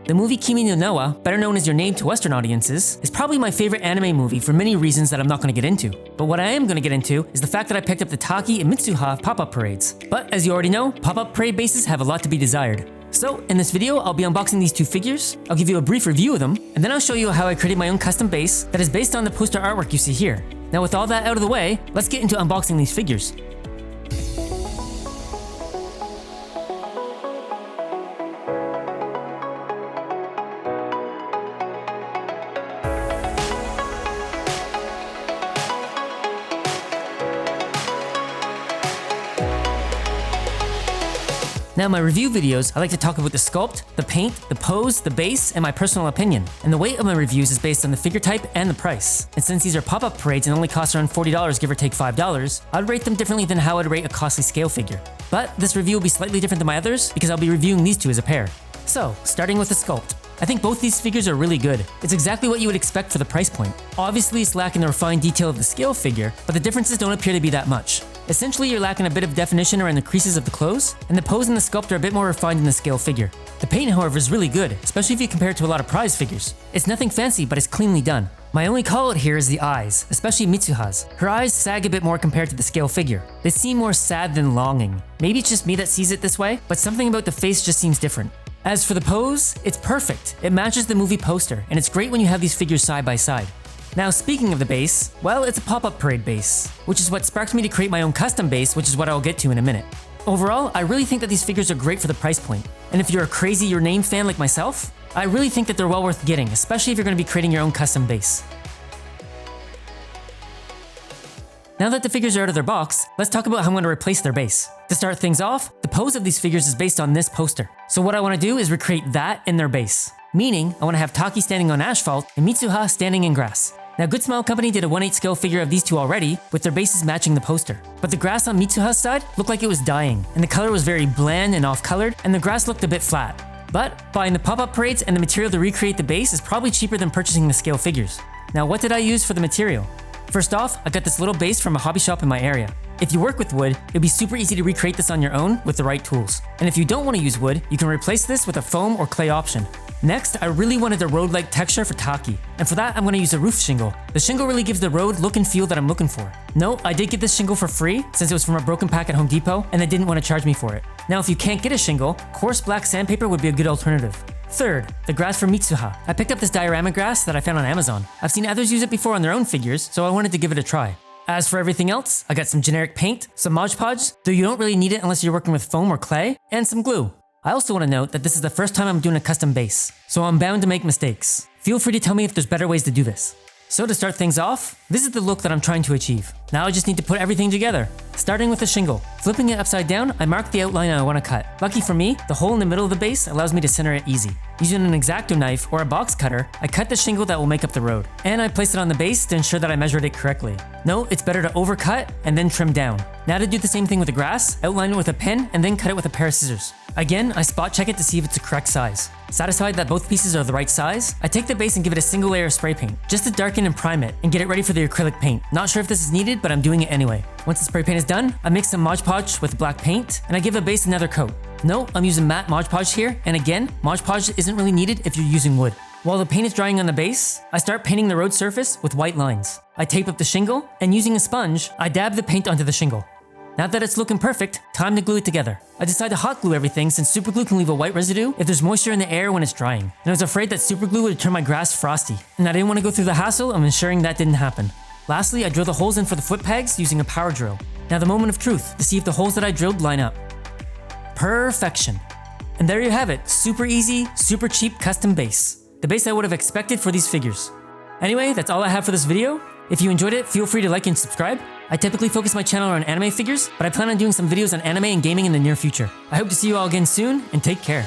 The movie Kimi no Na, better known as Your Name to Western audiences, is probably my favorite anime movie for many reasons that I'm not going to get into. But what I am going to get into is the fact that I picked up the Taki and Mitsuha pop-up parades. But as you already know, pop-up parade bases have a lot to be desired. So in this video, I'll be unboxing these two figures, I'll give you a brief review of them, and then I'll show you how I created my own custom base that is based on the poster artwork you see here. Now with all that out of the way, let's get into unboxing these figures. Now in my review videos, I like to talk about the sculpt, the paint, the pose, the base, and my personal opinion. And the weight of my reviews is based on the figure type and the price. And since these are pop-up parades and only cost around $40 give or take $5, I'd rate them differently than how I'd rate a costly scale figure. But this review will be slightly different than my others because I'll be reviewing these two as a pair. So, starting with the sculpt. I think both these figures are really good. It's exactly what you would expect for the price point. Obviously it's lacking the refined detail of the scale figure, but the differences don't appear to be that much. Essentially you're lacking a bit of definition around the creases of the clothes, and the pose and the sculpt are a bit more refined in the scale figure. The paint however is really good, especially if you compare it to a lot of prize figures. It's nothing fancy, but it's cleanly done. My only call out here is the eyes, especially Mitsuha's. Her eyes sag a bit more compared to the scale figure. They seem more sad than longing. Maybe it's just me that sees it this way, but something about the face just seems different. As for the pose, it's perfect. It matches the movie poster, and it's great when you have these figures side by side. Now speaking of the base, well, it's a pop-up parade base, which is what sparked me to create my own custom base, which is what I'll get to in a minute. Overall, I really think that these figures are great for the price point. And if you're a crazy Your Name fan like myself, I really think that they're well worth getting, especially if you're going to be creating your own custom base. Now that the figures are out of their box, let's talk about how I'm going to replace their base. To start things off, the pose of these figures is based on this poster. So what I want to do is recreate that in their base. Meaning, I want to have Taki standing on asphalt and Mitsuha standing in grass. Now Good Smile Company did a 1/8 scale figure of these two already, with their bases matching the poster. But the grass on Mitsuha's side looked like it was dying, and the color was very bland and off-colored, and the grass looked a bit flat. But buying the pop-up parades and the material to recreate the base is probably cheaper than purchasing the scale figures. Now what did I use for the material? First off, I got this little base from a hobby shop in my area. If you work with wood, it'd be super easy to recreate this on your own with the right tools. And if you don't want to use wood, you can replace this with a foam or clay option. Next, I really wanted the road-like texture for Taki, and for that I'm going to use a roof shingle. The shingle really gives the road look and feel that I'm looking for. No, I did get this shingle for free since it was from a broken pack at Home Depot and they didn't want to charge me for it. Now if you can't get a shingle, coarse black sandpaper would be a good alternative. Third, the grass for Mitsuha. I picked up this diorama grass that I found on Amazon. I've seen others use it before on their own figures, so I wanted to give it a try. As for everything else, I got some generic paint, some Mod Podge, though you don't really need it unless you're working with foam or clay, and some glue. I also want to note that this is the first time I'm doing a custom base, so I'm bound to make mistakes. Feel free to tell me if there's better ways to do this. So to start things off, this is the look that I'm trying to achieve. Now I just need to put everything together. Starting with the shingle. Flipping it upside down, I mark the outline I want to cut. Lucky for me, the hole in the middle of the base allows me to center it easy. Using an X-Acto knife or a box cutter, I cut the shingle that will make up the road. And I place it on the base to ensure that I measured it correctly. No, it's better to overcut and then trim down. Now to do the same thing with the grass, outline it with a pen and then cut it with a pair of scissors. Again, I spot check it to see if it's the correct size. Satisfied that both pieces are the right size, I take the base and give it a single layer of spray paint, just to darken and prime it and get it ready for the acrylic paint. Not sure if this is needed, but I'm doing it anyway. Once the spray paint is done, I mix some Mod Podge with black paint and I give the base another coat. No, I'm using matte Mod Podge here, and again, Mod Podge isn't really needed if you're using wood. While the paint is drying on the base, I start painting the road surface with white lines. I tape up the shingle, and using a sponge, I dab the paint onto the shingle. Now that it's looking perfect, time to glue it together. I decide to hot glue everything since super glue can leave a white residue if there's moisture in the air when it's drying. And I was afraid that super glue would turn my grass frosty, and I didn't want to go through the hassle of ensuring that didn't happen. Lastly, I drill the holes in for the foot pegs using a power drill. Now the moment of truth, to see if the holes that I drilled line up. Perfection. And there you have it, super easy, super cheap custom base. The base I would have expected for these figures. Anyway, that's all I have for this video. If you enjoyed it, feel free to like and subscribe. I typically focus my channel on anime figures, but I plan on doing some videos on anime and gaming in the near future. I hope to see you all again soon, and take care.